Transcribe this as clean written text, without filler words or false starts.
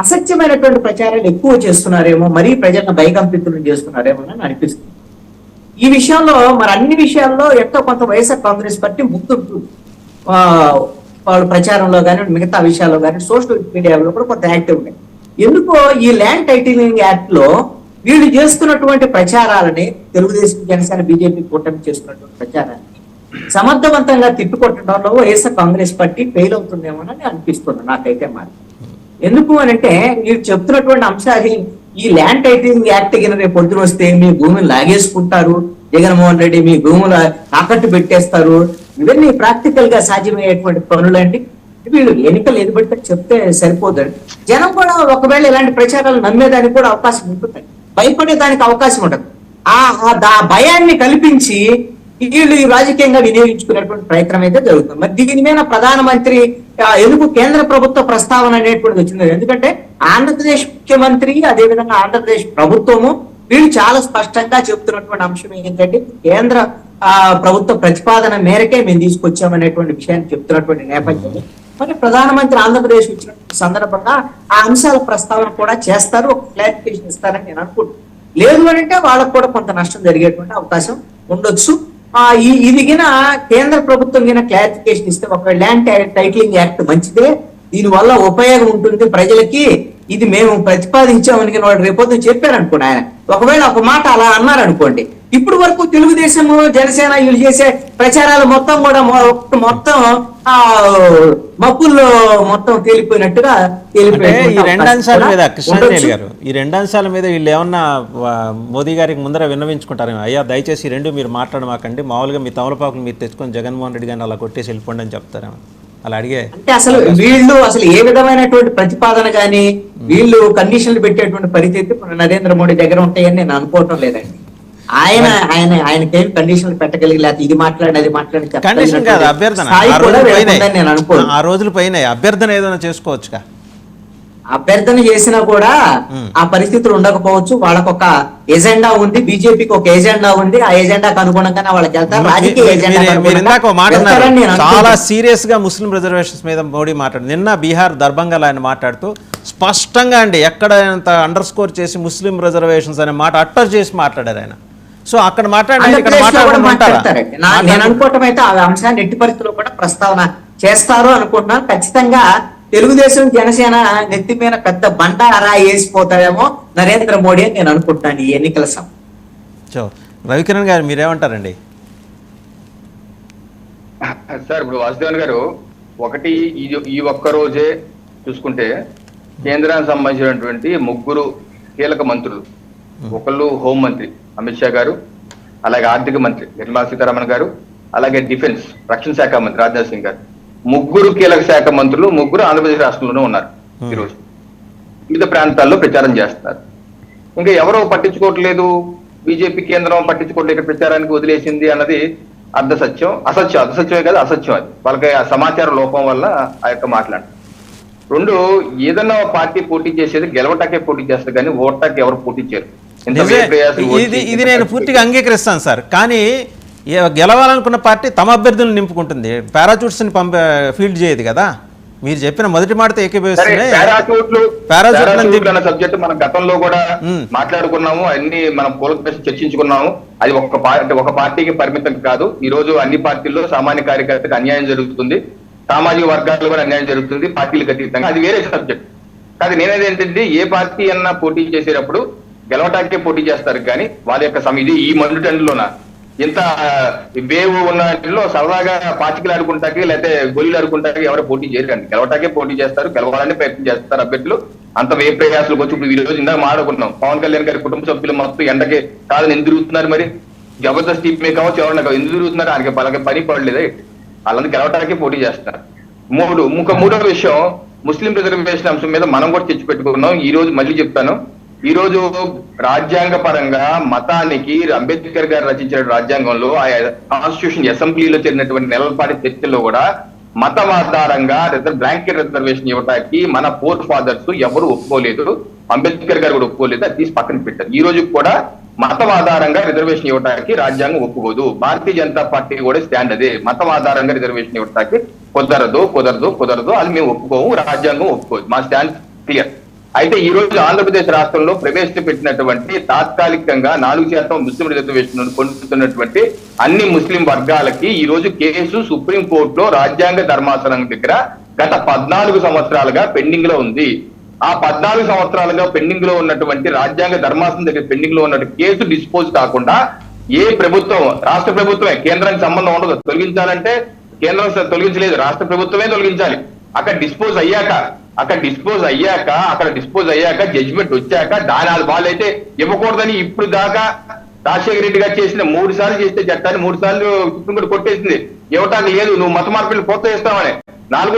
అసత్యమైనటువంటి ప్రచారాలు ఎక్కువ చేస్తున్నారేమో, మరీ ప్రజలను భయకంపితులను చేస్తున్నారేమో అని అనిపిస్తుంది. ఈ విషయంలో మరి అన్ని విషయాల్లో ఎంతో కొంత వైఎస్ఆర్ కాంగ్రెస్ పార్టీ ముందుంటుంది. వాళ్ళు ప్రచారంలో కానీ మిగతా విషయాల్లో కానీ సోషల్ మీడియాలో కూడా కొంత యాక్టివ్ ఉన్నాయి. ఎందుకో ఈ ల్యాండ్ టైటిలింగ్ యాక్ట్ లో వీళ్ళు చేస్తున్నటువంటి ప్రచారాలని, తెలుగుదేశం జనసేన బీజేపీ కూటమి చేస్తున్నటువంటి ప్రచారాన్ని సమర్థవంతంగా తిప్పికొట్టడంలో వైఎస్ఆర్ కాంగ్రెస్ పార్టీ ఫెయిల్ అవుతుందేమోనని అనిపిస్తుంది నాకైతే మరి. ఎందుకు అని అంటే మీరు చెప్తున్నటువంటి అంశాలు, ఈ ల్యాండ్ టైటిలింగ్ యాక్ట్ కింద రేపు పొద్దున వస్తే మీ భూమిని లాగేసుకుంటారు, జగన్మోహన్ రెడ్డి మీ భూముల తాకట్టు పెట్టేస్తారు, ఇవన్నీ ప్రాక్టికల్ గా సాధ్యమయ్యేటువంటి పనులండి. వీళ్ళు ఎన్నికలు ఏది పడితే చెప్తే సరిపోదండి. జనం కూడా ఒకవేళ ఇలాంటి ప్రచారాలు నమ్మేదానికి కూడా అవకాశం ఉంటుంది, భయపడేదానికి అవకాశం ఉంటుంది. ఆ భయాన్ని కల్పించి వీళ్ళు ఈ రాజకీయంగా వినియోగించుకునేటువంటి ప్రయత్నం అయితే జరుగుతుంది. మరి దీని మీద ప్రధానమంత్రి ఎందుకు కేంద్ర ప్రభుత్వ ప్రస్తావన అనేటువంటిది వచ్చింది? ఎందుకంటే ఆంధ్రప్రదేశ్ ముఖ్యమంత్రి, అదేవిధంగా ఆంధ్రప్రదేశ్ ప్రభుత్వము వీళ్ళు చాలా స్పష్టంగా చెప్తున్నటువంటి అంశం ఏంటంటే కేంద్ర ప్రభుత్వ ప్రతిపాదన మేరకే మేము తీసుకొచ్చామనేటువంటి విషయాన్ని చెప్తున్నటువంటి నేపథ్యంలో మరి ప్రధానమంత్రి ఆంధ్రప్రదేశ్ వచ్చిన సందర్భంగా ఆ అంశాల ప్రస్తావన కూడా చేస్తారు, ఒక క్లారిఫికేషన్ ఇస్తారని నేను అనుకుంటున్నాను. లేదు అంటే వాళ్ళకు కూడా కొంత నష్టం జరిగేటువంటి అవకాశం ఉండొచ్చు. ఇది గిన కేంద్ర ప్రభుత్వం గిన క్లారిఫికేషన్ ఇస్తే, ఒక ల్యాండ్ టైటిలింగ్ యాక్ట్ మంచిదే, దీని వల్ల ఉపయోగం ఉంటుంది ప్రజలకి, ఇది మేము ప్రతిపాదించామని వాడు రేపొద్దు చెప్పారనుకోండి, ఆయన ఒకవేళ ఒక మాట అలా అన్నారనుకోండి, ఇప్పుడు వరకు తెలుగుదేశము జనసేన వీళ్ళు చేసే ప్రచారాలు మొత్తం కూడా మొత్తం మప్పుల్లో మొత్తం తేలిపోయినట్టుగా ఈ రెండు అంశాల మీద కృష్ణాంజనేయులు గారు, ఈ రెండు అంశాల మీద వీళ్ళు ఏమన్నా మోదీ గారికి ముందర విన్నవించుకుంటారు, అయ్యా దయచేసి ఈ రెండు మీరు మాట్లాడమాకండి, మామూలుగా మీ తమలపాకులు మీరు తెచ్చుకొని జగన్మోహన్ రెడ్డి గారిని అలా కొట్టేసి వెళ్ళిపోండి అని చెప్తారేమో, అలా అడిగే అంటే అసలు వీళ్ళు అసలు ఏ విధమైనటువంటి ప్రతిపాదన కానీ వీళ్ళు కండిషన్లు పెట్టేటువంటి పరిస్థితి నరేంద్ర మోడీ దగ్గర ఉంటాయని నేను అనుకోవటం లేదండి. ఆయనకేం కండిషన్లు పెట్టగలిగి, లేకపోతే ఇది మాట్లాడి అది మాట్లాడి కండిషన్ కాదు, అభ్యర్థన. ఆ రోజులు పైన అభ్యర్థన ఏదైనా చేసుకోవచ్చుగా. అభ్యర్థన చేసినా కూడా ఆ పరిస్థితులు ఉండకపోవచ్చు. వాళ్ళకు ఒక ఎజెండా ఉంది, బీజేపీకి ఒక ఎజెండా ఉంది, ఆ ఎజెండాకి అనుగుణంగానే వాళ్ళకి వెళ్తారు. రాజకీయ ఎజెండా చాలా సీరియస్ గా ముస్లిం రిజర్వేషన్స్ మీద మోడీ మాట్లాడు. నిన్న బీహార్ దర్భంగా ఆయన మాట్లాడుతూ స్పష్టంగా అండి ఎక్కడ అండర్ స్కోర్ చేసి ముస్లిం రిజర్వేషన్స్ అనే మాట అట్టర్ చేసి మాట్లాడారు ఆయన. సో అక్కడ మాట్లాడతారండి. నేను అనుకోవటం అయితే ఆ అంశాన్ని ఎట్టి పరిస్థితుల్లో కూడా ప్రస్తావన చేస్తారు అనుకుంటున్నాను. ఖచ్చితంగా తెలుగుదేశం జనసేన నెత్తి మీద పెద్ద బండ వేసిపోతారేమో నరేంద్ర మోడీ అని నేను అనుకుంటున్నాను ఈ ఎన్నికల సమయం. రవికిరణ్ గారు మీరేమంటారండి? సార్ ఇప్పుడు వాసుదేవన్ గారు, ఒకటి ఈ ఒక్క రోజే చూసుకుంటే కేంద్రానికి సంబంధించినటువంటి ముగ్గురు కీలక మంత్రులు, ఒకళ్ళు హోంమంత్రి అమిత్ షా గారు, అలాగే ఆర్థిక మంత్రి నిర్మలా సీతారామన్ గారు, అలాగే డిఫెన్స్ రక్షణ శాఖ మంత్రి రాజ్నాథ్ సింగ్ గారు, ముగ్గురు కీలక శాఖ మంత్రులు ముగ్గురు ఆంధ్రప్రదేశ్ రాష్ట్రంలోనే ఉన్నారు. ఈరోజు వివిధ ప్రాంతాల్లో ప్రచారం చేస్తున్నారు. ఇంకా ఎవరో పట్టించుకోవట్లేదు, బీజేపీ కేంద్రం పట్టించుకోవట్లేదు, ఇక్కడ ప్రచారానికి వదిలేసింది అన్నది అర్ధసత్యం, అసత్యమే కాదు అసత్యం. అది వాళ్ళకి ఆ సమాచార లోపం వల్ల ఆ యొక్క మాట్లాడారు. రెండు, ఏదన్నా పార్టీ పోటీ చేసేది గెలవటాకే పోటీ చేస్తారు కానీ ఓటాకి ఎవరు పోటీ చేయరు. ఇది నేను పూర్తిగా అంగీకరిస్తాను సార్. కానీ గెలవాలనుకున్న పార్టీ తమ అభ్యర్థులను నింపుకుంటుంది, పారాచూట్స్ ని ఫీల్డ్ చేయదు కదా. మీరు చెప్పిన మొదటి మాటతో ఏకీభవిస్తున్నాయి. అన్న సబ్జెక్ట్ మనం గతంలో కూడా మాట్లాడుకున్నాము, అన్ని మనం కూలంకషంగా చర్చించుకున్నాము. అది ఒక పార్టీకి పరిమితం కాదు. ఈ రోజు అన్ని పార్టీల్లో సామాన్య కార్యకర్తకు అన్యాయం జరుగుతుంది, సామాజిక వర్గాల్లో కూడా అన్యాయం జరుగుతుంది, పార్టీలకు అతీతంగా. అది వేరే సబ్జెక్ట్ కాదు. నేనేది ఏంటంటే ఏ పార్టీ అన్నా పోటీ చేసేటప్పుడు గెలవటానికే పోటీ చేస్తారు కానీ వాళ్ళ యొక్క ఇది ఈ మండుటెండ్లోన ఇంత వేవు ఉన్నలో సరదాగా పాచికలు ఆడుకుంటాకి లేకపోతే గొల్లీలు ఆడుకుంటాకి ఎవరు పోటీ చేయరండి. గెలవటాకే పోటీ చేస్తారు, గెలవాలని ప్రయత్నం చేస్తారు అభ్యర్థులు. అంత వే ప్రయాసాలకు వచ్చి ఇప్పుడు ఈ రోజు ఇందాక మాట్లాడుకున్నాం, పవన్ కళ్యాణ్ గారి కుటుంబ సభ్యులు మొత్తం ఎండకి కాదని ఎందుకు తిరుగుతున్నారు, మరి జబర్దస్త్ టీం మీద కావచ్చు ఎవరన్నా ఎందుకు తిరుగుతున్నారు, ఆయనకి పని పడలేదు, వాళ్ళందరూ గెలవటానికి పోటీ చేస్తున్నారు. మూడో విషయం, ముస్లిం రిజర్వేషన్ అంశం మీద మనం కూడా తెచ్చిపెట్టుకున్నాం. ఈ రోజు మళ్ళీ చెప్తాను, ఈ రోజు రాజ్యాంగ పరంగా మతానికి అంబేద్కర్ గారు రచించిన రాజ్యాంగంలో ఆ కాన్స్టిట్యూషన్ అసెంబ్లీలో జరిగినటువంటి నెలలపాటి చర్చల్లో కూడా మతం ఆధారంగా బ్లాంకెట్ రిజర్వేషన్ ఇవ్వడానికి మన ఫోర్ ఫాదర్స్ ఎవరు ఒప్పుకోలేదు, అంబేద్కర్ గారు కూడా ఒప్పుకోలేదు, అది తీసి పక్కన పెట్టారు. ఈ రోజు కూడా మతం ఆధారంగా రిజర్వేషన్ ఇవ్వడానికి రాజ్యాంగం ఒప్పుకోదు. భారతీయ జనతా పార్టీ కూడా స్టాండ్ అదే, మతం ఆధారంగా రిజర్వేషన్ ఇవ్వడానికి కుదరదు, అది మేము ఒప్పుకోము, రాజ్యాంగం ఒప్పుకోదు. మా స్టాండ్ క్లియర్. అయితే ఈ రోజు ఆంధ్రప్రదేశ్ రాష్ట్రంలో ప్రవేశపెట్టినటువంటి తాత్కాలికంగా 4% ముస్లిం రిజర్వేషన్ పొందుతున్నటువంటి అన్ని ముస్లిం వర్గాలకి ఈ రోజు కేసు సుప్రీం కోర్టులో రాజ్యాంగ ధర్మాసనం దగ్గర గత 14 సంవత్సరాలుగా పెండింగ్ లో ఉంది. ఆ 14 సంవత్సరాలుగా పెండింగ్ లో ఉన్నటువంటి రాజ్యాంగ ధర్మాసనం దగ్గర పెండింగ్ లో ఉన్న కేసు డిస్పోజ్ కాకుండా ఏ ప్రభుత్వం, రాష్ట్ర ప్రభుత్వమే, కేంద్రానికి సంబంధం ఉండదు. తొలగించాలంటే కేంద్రం తొలగించలేదు, రాష్ట్ర ప్రభుత్వమే తొలగించాలి. అక్కడ డిస్పోజ్ అయ్యాక జడ్జిమెంట్ వచ్చాక దాని వాళ్ళైతే ఇవ్వకూడదని ఇప్పుడు దాకా రాజశేఖర రెడ్డి గారు చేసిన 3 సార్లు చేస్తే చట్టాన్ని 3 సార్లు సుప్రీంకోర్టు కొట్టేసింది. ఇవ్వటానికి లేదు, నువ్వు మత మార్పిడిని ప్రోత్సహిస్తావని. 4